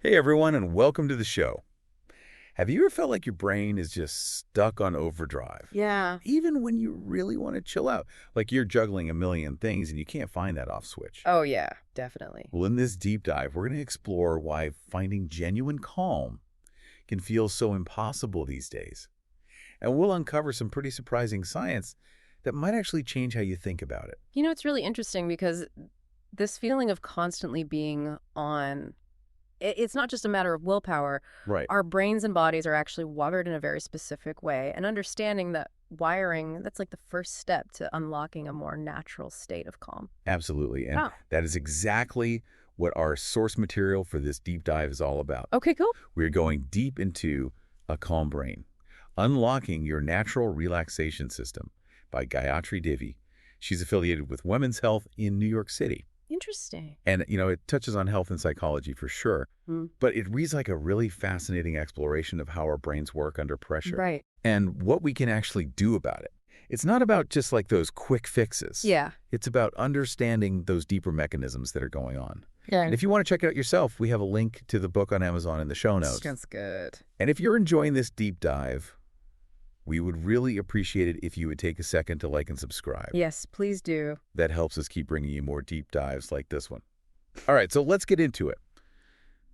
Hey everyone, and welcome to the show. Have you ever felt like your brain is just stuck on overdrive? Yeah. Even when you really want to chill out, like you're juggling a million things and you can't find that off switch. Oh, yeah, definitely. Well, in this deep dive, we're going to explore why finding genuine calm can feel so impossible these days. And we'll uncover some pretty surprising science that might actually change how you think about it. It's really interesting because this feeling of constantly being on, it's not just a matter of willpower. Right. Our brains and bodies are actually wired in a very specific way. And understanding that wiring, that's like the first step to unlocking a more natural state of calm. Absolutely. And Oh, that is exactly what our source material for this deep dive is all about. okay, cool. We're going deep into A Calm Brain, Unlocking Your Natural Relaxation System by Gayatri Devi. She's affiliated with Women's Health in New York City. Interesting. And, it touches on health and psychology for sure, Mm. but it reads like a really fascinating exploration of how our brains work under pressure Right. and what we can actually do about it. It's not about just like those quick fixes. Yeah. It's about understanding those deeper mechanisms that are going on. Yeah. And if you want to check it out yourself, we have a link to the book on Amazon in the show notes. Sounds good. And if you're enjoying this deep dive, we would really appreciate it if you would take a second to like and subscribe. Yes, please do. That helps us keep bringing you more deep dives like this one. All right, so let's get into it.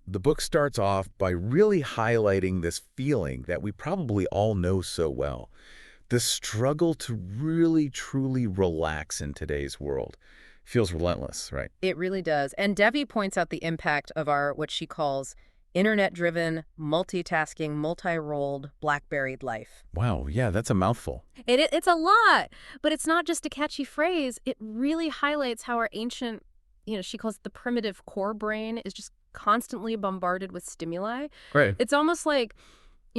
The book starts off by really highlighting this feeling that we probably all know so well. The struggle to really, truly relax in today's world feels relentless, right? It really does. And Devi points out the impact of our, what she calls, internet-driven, multitasking, multi-rolled, blackberried life. Wow, yeah, that's a mouthful. It's a lot, but it's not just a catchy phrase. It really highlights how our ancient, she calls it the primitive core brain, is just constantly bombarded with stimuli. Right. It's almost like,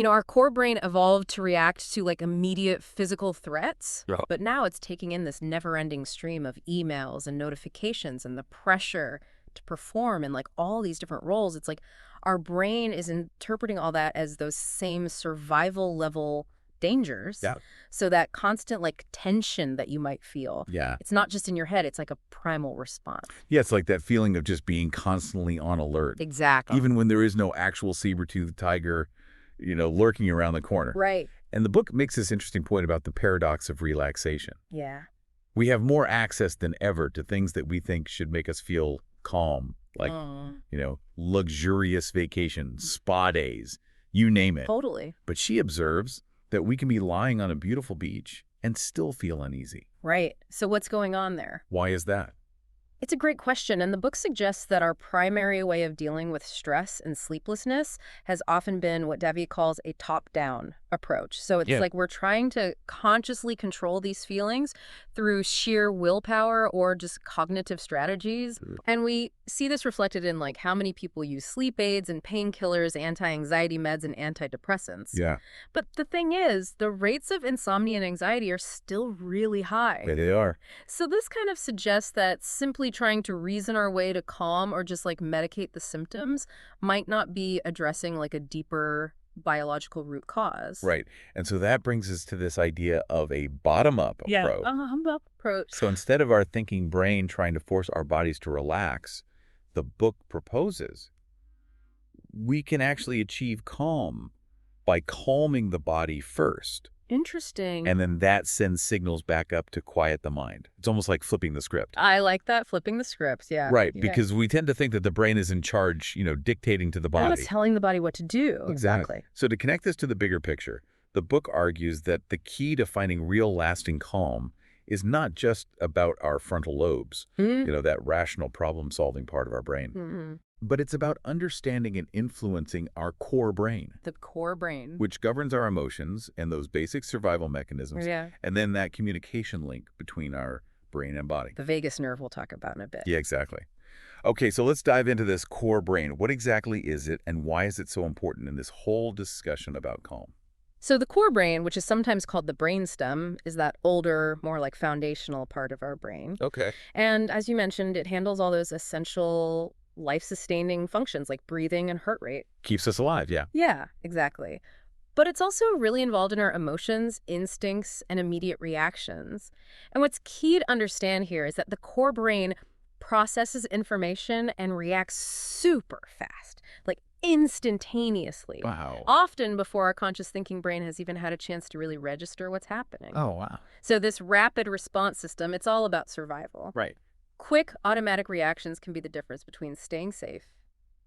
our core brain evolved to react to like immediate physical threats, Yeah. but now it's taking in this never-ending stream of emails and notifications and the pressure to perform in like all these different roles. It's like our brain is interpreting all that as those same survival level dangers. Yeah. So that constant like tension that you might feel, Yeah. it's not just in your head, it's like a primal response. Yeah, it's like that feeling of just being constantly on alert, Exactly. even when there is no actual saber-toothed tiger, lurking around the corner. Right. And the book makes this interesting point about the paradox of relaxation. Yeah. We have more access than ever to things that we think should make us feel calm, like, luxurious vacations, spa days, you name it. Totally. But she observes that we can be lying on a beautiful beach and still feel uneasy. Right. So what's going on there? Why is that? It's a great question, and the book suggests that our primary way of dealing with stress and sleeplessness has often been what Devi calls a top-down approach. So it's Yeah. like we're trying to consciously control these feelings through sheer willpower or just cognitive strategies. And we see this reflected in like how many people use sleep aids and painkillers, anti-anxiety meds, and antidepressants. Yeah, But the thing is, the rates of insomnia and anxiety are still really high. there they are. So this kind of suggests that simply trying to reason our way to calm or just like medicate the symptoms might not be addressing like a deeper biological root cause. Right. And so that brings us to this idea of a bottom-up approach. Approach. So instead of our thinking brain trying to force our bodies to relax, the book proposes we can actually achieve calm by calming the body first. Interesting. And then that sends signals back up to quiet the mind. It's almost like flipping the script. I like that, flipping the scripts, yeah. Right, Yeah. because we tend to think that the brain is in charge, dictating to the And body. it's telling the body what to do. Exactly. So to connect this to the bigger picture, the book argues that the key to finding real lasting calm is not just about our frontal lobes, that rational problem-solving part of our brain, Mm-hmm. but it's about understanding and influencing our core brain, The core brain. which governs our emotions and those basic survival mechanisms, Yeah. and then that communication link between our brain and body. The vagus nerve we'll talk about in a bit. Yeah, exactly. Okay, so let's dive into this core brain. What exactly is it, and why is it so important in this whole discussion about calm? So the core brain, which is sometimes called the brainstem, is that older, more like foundational part of our brain. Okay. And as you mentioned, it handles all those essential life-sustaining functions like breathing and heart rate. Keeps us alive, yeah. Yeah, exactly. But it's also really involved in our emotions, instincts, and immediate reactions. And what's key to understand here is that the core brain processes information and reacts super fast, like instantaneously, Wow. often before our conscious thinking brain has even had a chance to really register what's happening. Oh, wow. So this rapid response system, it's all about survival. Right. Quick automatic reactions can be the difference between staying safe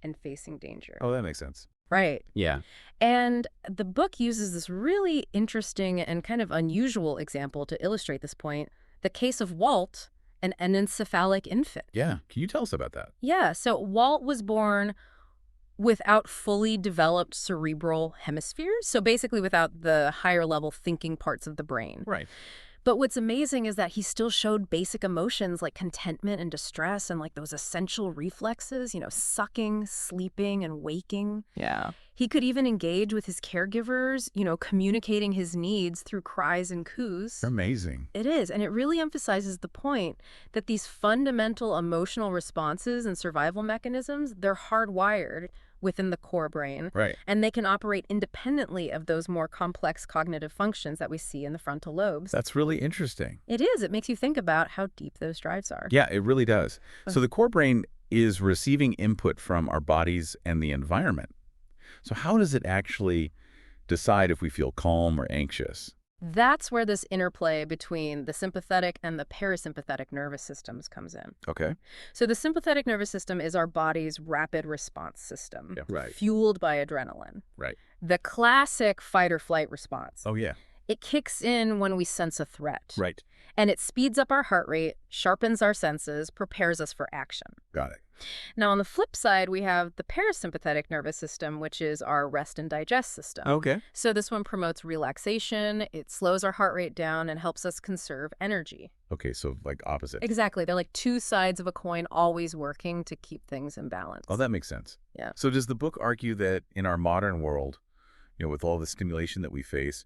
and facing danger. Oh, that makes sense. Right. Yeah. And the book uses this really interesting and kind of unusual example to illustrate this point, the case of Walt, an anencephalic infant. Yeah. Can you tell us about that? Yeah, so Walt was born without fully developed cerebral hemispheres, so basically without the higher level thinking parts of the brain. Right. But what's amazing is that he still showed basic emotions like contentment and distress and like those essential reflexes, sucking, sleeping, and waking. Yeah. He could even engage with his caregivers, communicating his needs through cries and coos. Amazing. It is, and it really emphasizes the point that these fundamental emotional responses and survival mechanisms, they're hardwired within the core brain. Right. And they can operate independently of those more complex cognitive functions that we see in the frontal lobes. That's really interesting. It is. It makes you think about how deep those drives are. Yeah, it really does. So the core brain is receiving input from our bodies and the environment. So how does it actually decide if we feel calm or anxious? That's where this interplay between the sympathetic and the parasympathetic nervous systems comes in. Okay. So the sympathetic nervous system is our body's rapid response system, Yeah. Right. fueled by adrenaline. Right. The classic fight or flight response. Oh, yeah. It kicks in when we sense a threat. Right. And it speeds up our heart rate, sharpens our senses, prepares us for action. Got it. Now, on the flip side, we have the parasympathetic nervous system, which is our rest and digest system. Okay. So this one promotes relaxation, it slows our heart rate down, and helps us conserve energy. Okay, so like opposite. Exactly. They're like two sides of a coin, always working to keep things in balance. Oh, that makes sense. Yeah. So does the book argue that in our modern world, with all the stimulation that we face,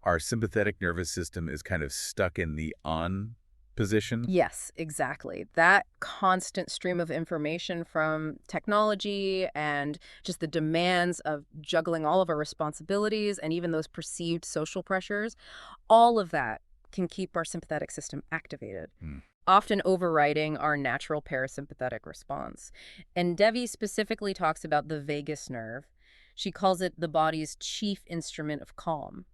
our sympathetic nervous system is kind of stuck in the on position? Yes, exactly. That constant stream of information from technology and just the demands of juggling all of our responsibilities and even those perceived social pressures, all of that can keep our sympathetic system activated, often overriding our natural parasympathetic response. And Devi specifically talks about the vagus nerve. She calls it the body's chief instrument of calm.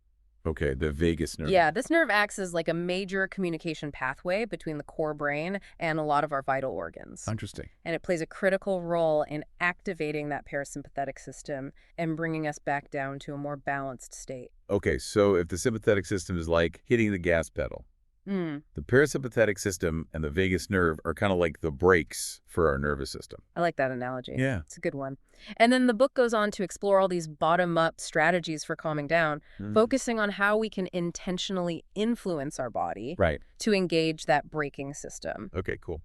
Okay, the vagus nerve. Yeah, this nerve acts as like a major communication pathway between the core brain and a lot of our vital organs. Interesting. And it plays a critical role in activating that parasympathetic system and bringing us back down to a more balanced state. Okay, so if the sympathetic system is like hitting the gas pedal, the parasympathetic system and the vagus nerve are kind of like the brakes for our nervous system. I like that analogy. Yeah. It's a good one. And then the book goes on to explore all these bottom-up strategies for calming down, focusing on how we can intentionally influence our body Right. to engage that braking system. Okay, cool.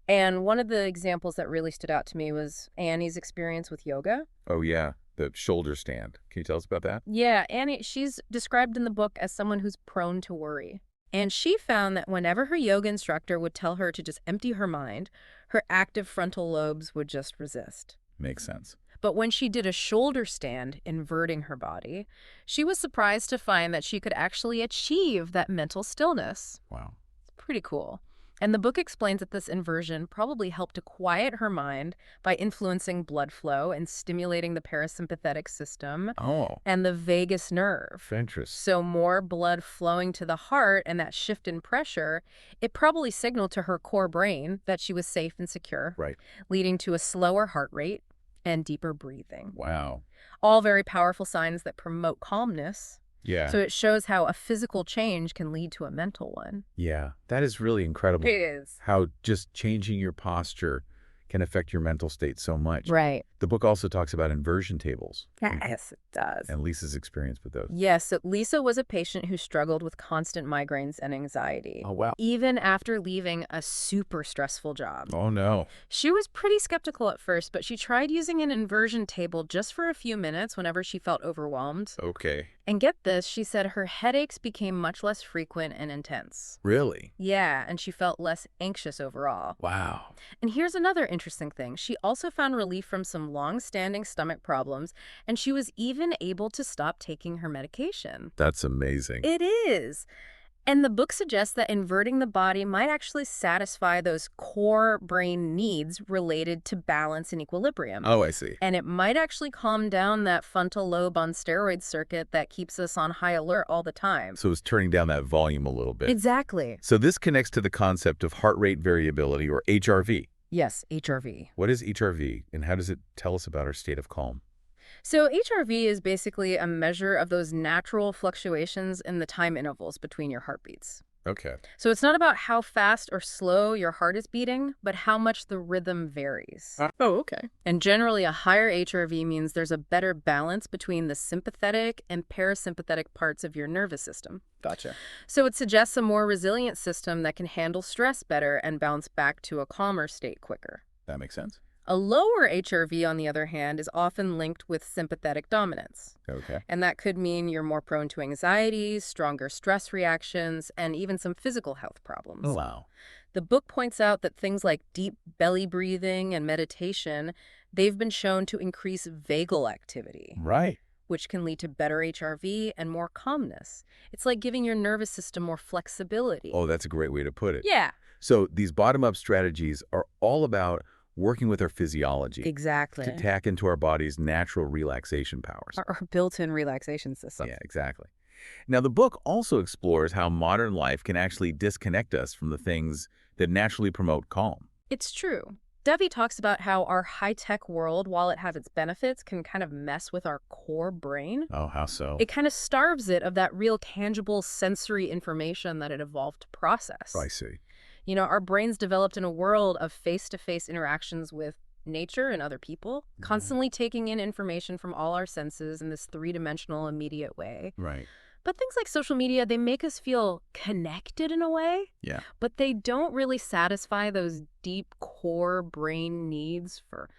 And one of the examples that really stood out to me was Annie's experience with yoga. Oh, yeah, the shoulder stand. Can you tell us about that? Yeah, Annie, she's described in the book as someone who's prone to worry. And she found that whenever her yoga instructor would tell her to just empty her mind, her active frontal lobes would just resist. Makes sense. But when she did a shoulder stand, inverting her body, she was surprised to find that she could actually achieve that mental stillness. Wow. It's pretty cool. And the book explains that this inversion probably helped to quiet her mind by influencing blood flow and stimulating the parasympathetic system Oh, and the vagus nerve. interesting. So more blood flowing to the heart and that shift in pressure, it probably signaled to her core brain that she was safe and secure, Right. leading to a slower heart rate and deeper breathing. Wow. All very powerful signs that promote calmness. Yeah. So it shows how a physical change can lead to a mental one. Yeah, that is really incredible. It is. How just changing your posture can affect your mental state so much. Right. The book also talks about inversion tables. Yes, it does. And Lisa's experience with those. Yes, so Lisa was a patient who struggled with constant migraines and anxiety, Oh, wow. even after leaving a super stressful job. Oh, no. She was pretty skeptical at first, but she tried using an inversion table just for a few minutes whenever she felt overwhelmed. Okay. And get this, she said her headaches became much less frequent and intense. Really? Yeah, and she felt less anxious overall. Wow. And here's another interesting thing. She also found relief from some long-standing stomach problems, and she was even able to stop taking her medication. That's amazing. It is. And the book suggests that inverting the body might actually satisfy those core brain needs related to balance and equilibrium. Oh, I see. And it might actually calm down that frontal lobe on steroids circuit that keeps us on high alert all the time. So it's turning down that volume a little bit. Exactly. So this connects to the concept of heart rate variability, or HRV. Yes, HRV. What is HRV, and how does it tell us about our state of calm? So HRV is basically a measure of those natural fluctuations in the time intervals between your heartbeats. Okay. So it's not about how fast or slow your heart is beating, but how much the rhythm varies. Oh, okay. And generally, a higher HRV means there's a better balance between the sympathetic and parasympathetic parts of your nervous system. Gotcha. So it suggests a more resilient system that can handle stress better and bounce back to a calmer state quicker. That makes sense. A lower HRV, on the other hand, is often linked with sympathetic dominance. Okay. And that could mean you're more prone to anxiety, stronger stress reactions, and even some physical health problems. Oh, wow. The book points out that things like deep belly breathing and meditation, they've been shown to increase vagal activity, Right. which can lead to better HRV and more calmness. It's like giving your nervous system more flexibility. Oh, that's a great way to put it. Yeah, So these bottom-up strategies are all about working with our physiology exactly. to tap into our body's natural relaxation powers. Our built-in relaxation system. Yeah, exactly. Now, the book also explores how modern life can actually disconnect us from the things that naturally promote calm. It's true. Devi talks about how our high-tech world, while it has its benefits, can kind of mess with our core brain. Oh, how so? It kind of starves it of that real tangible sensory information that it evolved to process. I see. You know, our brains developed in a world of face-to-face interactions with nature and other people, constantly taking in information from all our senses in this three-dimensional, immediate way. Right. But things like social media, they make us feel connected in a way, Yeah. but they don't really satisfy those deep core brain needs for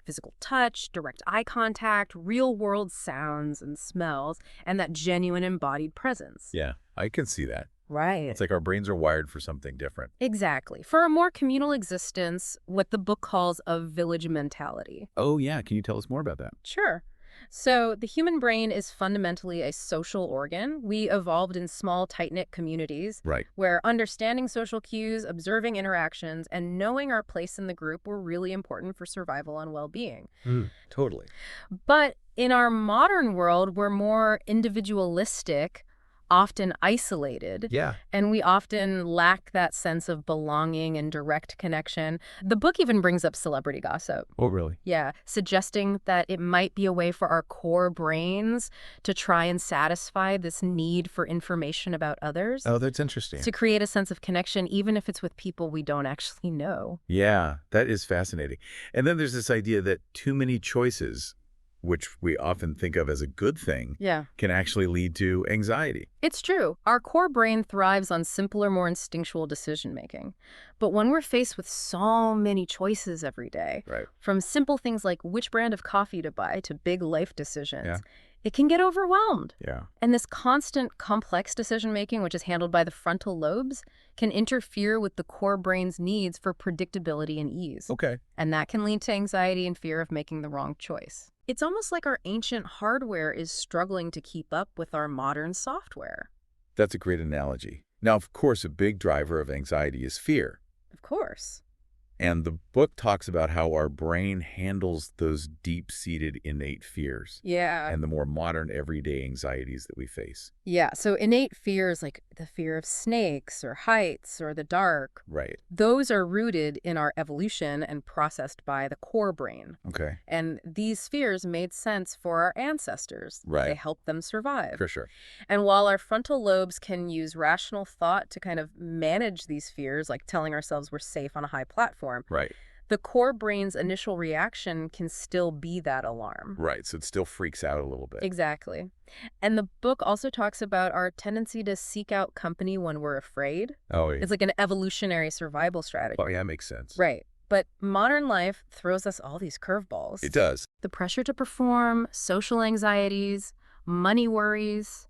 physical touch, direct eye contact, real-world sounds and smells, and that genuine embodied presence. Yeah, I can see that. Right. It's like our brains are wired for something different. Exactly. For a more communal existence, what the book calls a village mentality. Oh, yeah. Can you tell us more about that? Sure. So the human brain is fundamentally a social organ. We evolved in small, tight-knit communities Right. where understanding social cues, observing interactions, and knowing our place in the group were really important for survival and well-being. Totally. But in our modern world, we're more individualistic, often isolated, Yeah. and we often lack that sense of belonging and direct connection. The book even brings up celebrity gossip. Oh, really? Yeah, suggesting that it might be a way for our core brains to try and satisfy this need for information about others, Oh, that's interesting. to create a sense of connection, even if it's with people we don't actually know. Yeah, that is fascinating. And then there's this idea that too many choices, which we often think of as a good thing, Yeah. can actually lead to anxiety. It's true. Our core brain thrives on simpler, more instinctual decision-making. But when we're faced with so many choices every day, Right. from simple things like which brand of coffee to buy to big life decisions, Yeah. it can get overwhelmed. Yeah. And this constant, complex decision-making, which is handled by the frontal lobes, can interfere with the core brain's needs for predictability and ease. Okay. And that can lead to anxiety and fear of making the wrong choice. It's almost like our ancient hardware is struggling to keep up with our modern software. That's a great analogy. Now, of course, a big driver of anxiety is fear. Of course. And the book talks about how our brain handles those deep-seated innate fears Yeah. and the more modern everyday anxieties that we face. Yeah. So innate fears like the fear of snakes or heights or the dark, Right. those are rooted in our evolution and processed by the core brain. Okay. And these fears made sense for our ancestors. Right. They helped them survive. For sure. And while our frontal lobes can use rational thought to kind of manage these fears, like telling ourselves we're safe on a high platform, Right. the core brain's initial reaction can still be that alarm. Right. So it still freaks out a little bit. Exactly. And the book also talks about our tendency to seek out company when we're afraid. Oh, yeah. It's like an evolutionary survival strategy. Oh, yeah, that makes sense. Right. But modern life throws us all these curveballs. It does. The pressure to perform, social anxieties, money worries.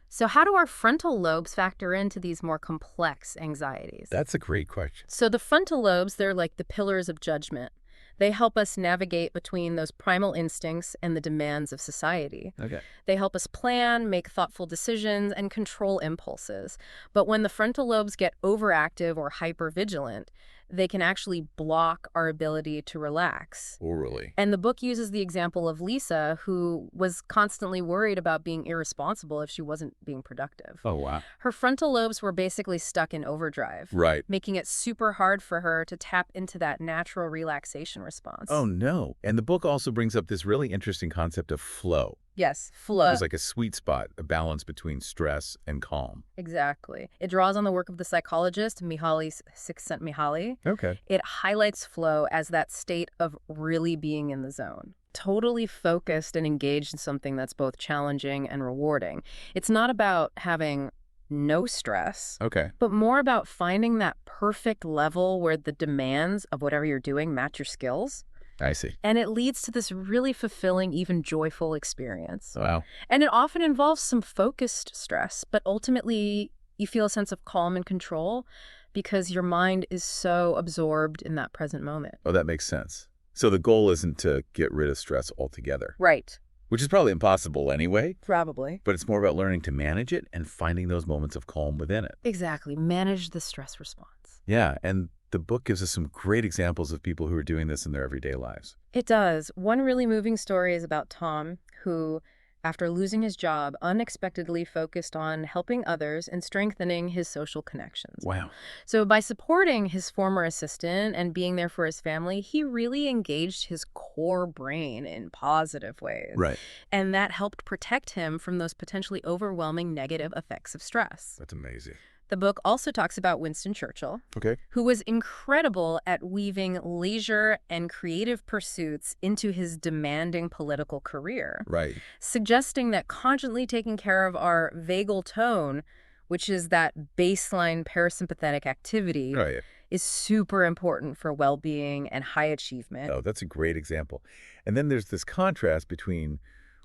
So how do our frontal lobes factor into these more complex anxieties? That's a great question. So the frontal lobes, they're like the pillars of judgment. They help us navigate between those primal instincts and the demands of society. Okay. They help us plan, make thoughtful decisions, and control impulses. But when the frontal lobes get overactive or hypervigilant, they can actually block our ability to relax. Oh, really? And the book uses the example of Lisa, who was constantly worried about being irresponsible if she wasn't being productive. Oh, wow. Her frontal lobes were basically stuck in overdrive, Right. making it super hard for her to tap into that natural relaxation response. Oh, no. And the book also brings up this really interesting concept of flow. Yes, flow. It's like a sweet spot, a balance between stress and calm. Exactly. It draws on the work of the psychologist Mihaly Csikszentmihalyi. Okay. It highlights flow as that state of really being in the zone, totally focused and engaged in something that's both challenging and rewarding. It's not about having no stress, Okay. but more about finding that perfect level where the demands of whatever you're doing match your skills. I see. And it leads to this really fulfilling, even joyful experience. Wow. And it often involves some focused stress, but ultimately you feel a sense of calm and control because your mind is so absorbed in that present moment. Oh, that makes sense. So the goal isn't to get rid of stress altogether, Right. which is probably impossible anyway, Probably. but it's more about learning to manage it and finding those moments of calm within it. Exactly. Manage the stress response. Yeah, and the book gives us some great examples of people who are doing this in their everyday lives. It does. One really moving story is about Tom, who, after losing his job, unexpectedly focused on helping others and strengthening his social connections. Wow. So by supporting his former assistant and being there for his family, he really engaged his core brain in positive ways. Right. And that helped protect him from those potentially overwhelming negative effects of stress. That's amazing. The book also talks about Winston Churchill, Okay. who was incredible at weaving leisure and creative pursuits into his demanding political career, Right. suggesting that consciously taking care of our vagal tone, which is that baseline parasympathetic activity, Oh, yeah. is super important for well-being and high achievement. Oh, that's a great example. And then there's this contrast between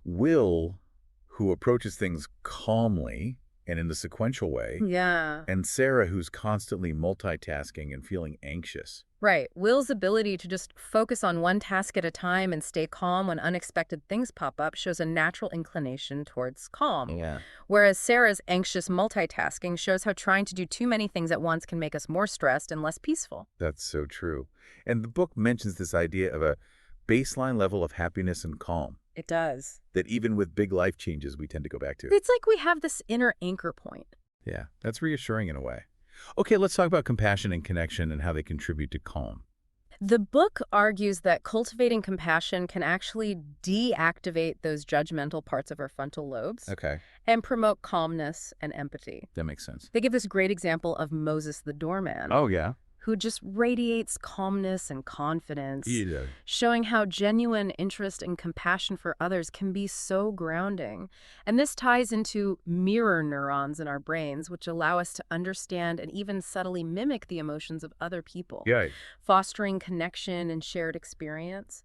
Will, who approaches things calmly and in the sequential way, Yeah. and Sarah, who's constantly multitasking and feeling anxious. Right. Will's ability to just focus on one task at a time and stay calm when unexpected things pop up shows a natural inclination towards calm. Yeah. Whereas Sarah's anxious multitasking shows how trying to do too many things at once can make us more stressed and less peaceful. That's so true. And the book mentions this idea of a baseline level of happiness and calm It does. that even with big life changes, we tend to go back to. It's like we have this inner anchor point. Yeah, that's reassuring in a way. Okay, let's talk about compassion and connection and how they contribute to calm. The book argues that cultivating compassion can actually deactivate those judgmental parts of our frontal lobes Okay, and promote calmness and empathy. that makes sense. They give this great example of Moses the doorman, Oh, yeah. who just radiates calmness and confidence, Yeah. showing how genuine interest and compassion for others can be so grounding. And this ties into mirror neurons in our brains, which allow us to understand and even subtly mimic the emotions of other people, Yeah. fostering connection and shared experience.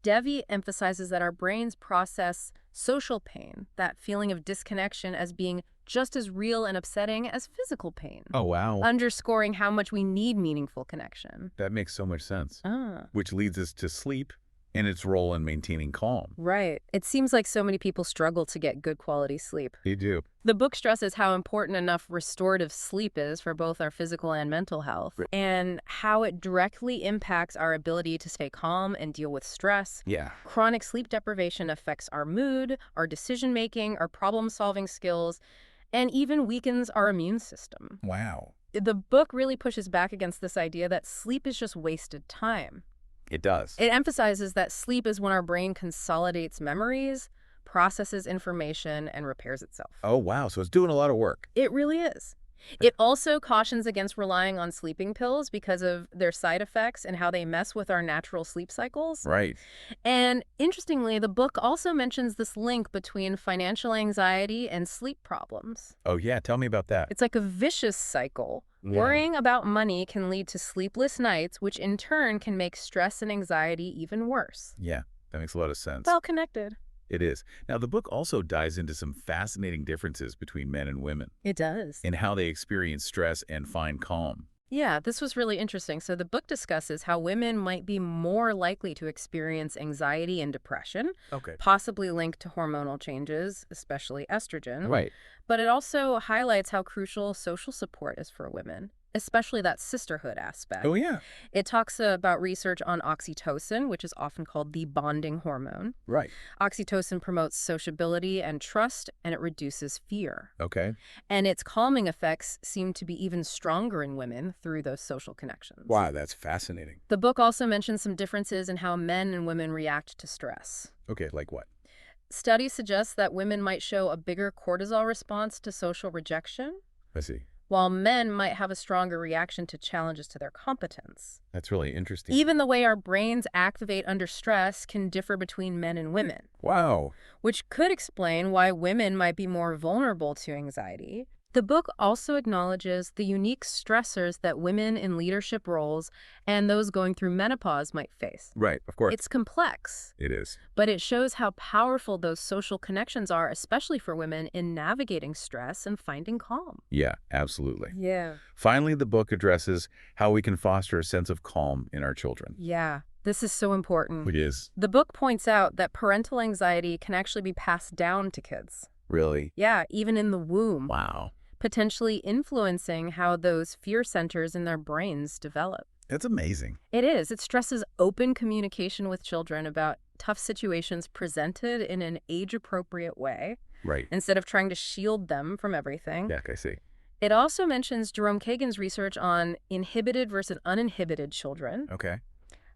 Devi emphasizes that our brains process social pain, that feeling of disconnection, as being just as real and upsetting as physical pain, Oh, wow. underscoring how much we need meaningful connection. That makes so much sense. Ah, Which leads us to sleep and its role in maintaining calm. right. It seems like so many people struggle to get good quality sleep. You do. The book stresses how important enough restorative sleep is for both our physical and mental health, Right. and how it directly impacts our ability to stay calm and deal with stress. Yeah. Chronic sleep deprivation affects our mood, our decision-making, our problem-solving skills, and even weakens our immune system. Wow. The book really pushes back against this idea that sleep is just wasted time. It does. It emphasizes that sleep is when our brain consolidates memories, processes information, and repairs itself. Oh, wow. So it's doing a lot of work. It really is. It also cautions against relying on sleeping pills because of their side effects and how they mess with our natural sleep cycles. Right. And interestingly, the book also mentions this link between financial anxiety and sleep problems. Oh, yeah. Tell me about that. It's like a vicious cycle. Yeah. Worrying about money can lead to sleepless nights, which in turn can make stress and anxiety even worse. Yeah, that makes a lot of sense. Well connected. It is. Now, the book also dives into some fascinating differences between men and women It does. in how they experience stress and find calm. Yeah, this was really interesting. So the book discusses how women might be more likely to experience anxiety and depression, Okay. possibly linked to hormonal changes, especially estrogen. Right. But it also highlights how crucial social support is for women, especially that sisterhood aspect. Oh, yeah. It talks about research on oxytocin, which is often called the bonding hormone. Right. Oxytocin promotes sociability and trust, and it reduces fear. Okay. And its calming effects seem to be even stronger in women through those social connections. Wow, that's fascinating. The book also mentions some differences in how men and women react to stress. Okay, like what? Studies suggest that women might show a bigger cortisol response to social rejection, I see. while men might have a stronger reaction to challenges to their competence. That's really interesting. Even the way our brains activate under stress can differ between men and women, Wow. which could explain why women might be more vulnerable to anxiety. The book also acknowledges the unique stressors that women in leadership roles and those going through menopause might face. Right, of course. It's complex, It is. but it shows how powerful those social connections are, especially for women in navigating stress and finding calm. Yeah, absolutely. Yeah. Finally, the book addresses how we can foster a sense of calm in our children. Yeah, this is so important. It is. The book points out that parental anxiety can actually be passed down to kids. Really? Yeah, even in the womb, Wow. potentially influencing how those fear centers in their brains develop. That's amazing. It is. It stresses open communication with children about tough situations presented in an age-appropriate way, Right. instead of trying to shield them from everything. Yeah, I see. It also mentions Jerome Kagan's research on inhibited versus uninhibited children, Okay.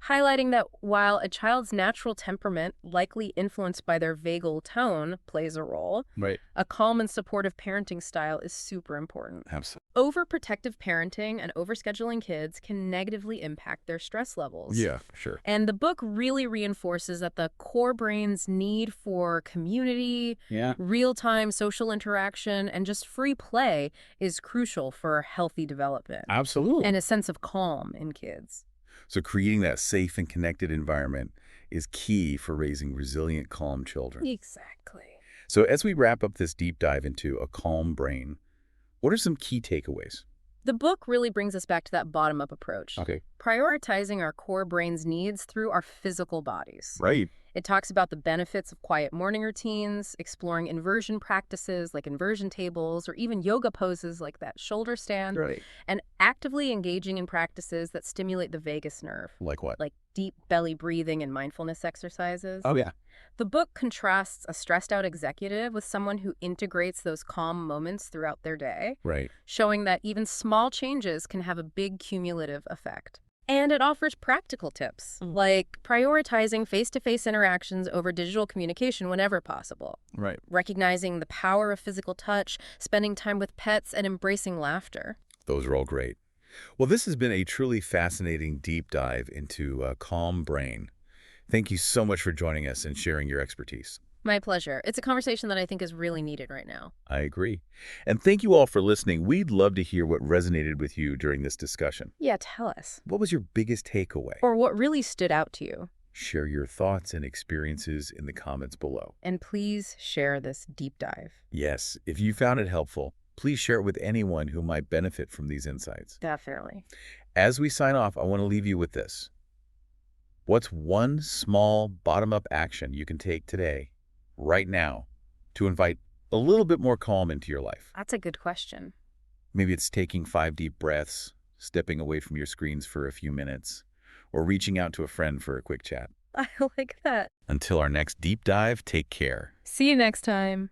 highlighting that while a child's natural temperament, likely influenced by their vagal tone, plays a role, Right. a calm and supportive parenting style is super important. Absolutely. Overprotective parenting and overscheduling kids can negatively impact their stress levels. Yeah, sure. And the book really reinforces that the core brain's need for community, Yeah. real-time social interaction, and just free play is crucial for healthy development Absolutely. and a sense of calm in kids. So creating that safe and connected environment is key for raising resilient, calm children. Exactly. So as we wrap up this deep dive into a calm brain, what are some key takeaways? The book really brings us back to that bottom-up approach, Okay. prioritizing our core brain's needs through our physical bodies. Right. It talks about the benefits of quiet morning routines, exploring inversion practices like inversion tables, or even yoga poses like that shoulder stand, Right. and actively engaging in practices that stimulate the vagus nerve, Like what? like deep belly breathing and mindfulness exercises. Oh, yeah. The book contrasts a stressed-out executive with someone who integrates those calm moments throughout their day, Right. showing that even small changes can have a big cumulative effect. And it offers practical tips, like prioritizing face-to-face interactions over digital communication whenever possible, Right. recognizing the power of physical touch, spending time with pets, and embracing laughter. Those are all great. Well, this has been a truly fascinating deep dive into a calm brain. Thank you so much for joining us and sharing your expertise. My pleasure. It's a conversation that I think is really needed right now. I agree. And thank you all for listening. We'd love to hear what resonated with you during this discussion. Yeah, tell us. What was your biggest takeaway? Or what really stood out to you. Share your thoughts and experiences in the comments below. And please share this deep dive. Yes, if you found it helpful, please share it with anyone who might benefit from these insights. Definitely. As we sign off, I want to leave you with this. What's one small bottom-up action you can take today, right now, to invite a little bit more calm into your life? That's a good question. Maybe it's taking 5 deep breaths, stepping away from your screens for a few minutes, or reaching out to a friend for a quick chat. I like that. Until our next deep dive, take care. See you next time.